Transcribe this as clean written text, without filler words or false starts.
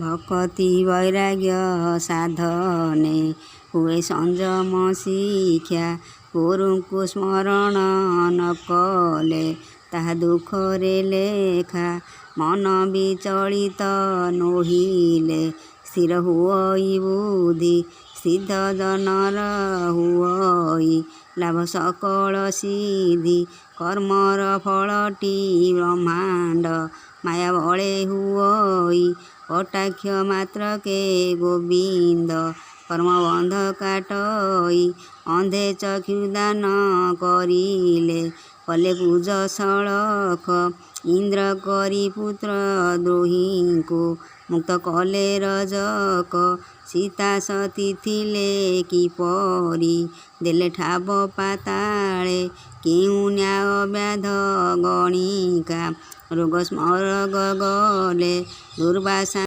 ଭକତି ବୈରାଗ୍ୟ ସାଧନେ ହୁଏ ସଂଯମ ଶିକ୍ଷା। ଗୁରୁଙ୍କୁ ସ୍ମରଣ ନ କଲେ ତାହା ଦୁଃଖରେ ଲେଖା। ମନ ବିଚଳିତ ନୋହିଲେ ସ୍ଥିର ହୁଅଇ ବୁଦ୍ଧି। ସିଦ୍ଧ ଜନର ହୁଅଇ ଲାଭ ସକଳ ସିଦ୍ଧି। କର୍ମର ଫଳଟି ବ୍ରହ୍ମାଣ୍ଡ ମାୟା ବଳେ ହୁଅଇ। କଟାକ୍ଷ ମାତ୍ରକେ ଗୋବିନ୍ଦ କର୍ମବନ୍ଧ କାଟଇ। ଅନ୍ଧେ ଚକ୍ଷୁଦାନ କରିଲେ କଲେ ପୂଜ ସଳଖ। ଇନ୍ଦ୍ର କରି ପୁତ୍ର ଦ୍ରୋହୀଙ୍କୁ ମୁକ୍ତ କଲେ ରଜକ। ସୀତା ସତୀ ଥିଲେ କିପରି ଦେଲେ ଠାବ ପାତାଳେ। କେଉଁ ନ୍ୟାୟ ବ୍ୟାଧ ଗଣିକା ରୋଗ ସ୍ମରଗ ଗଲେ। ଦୁର୍ବାସା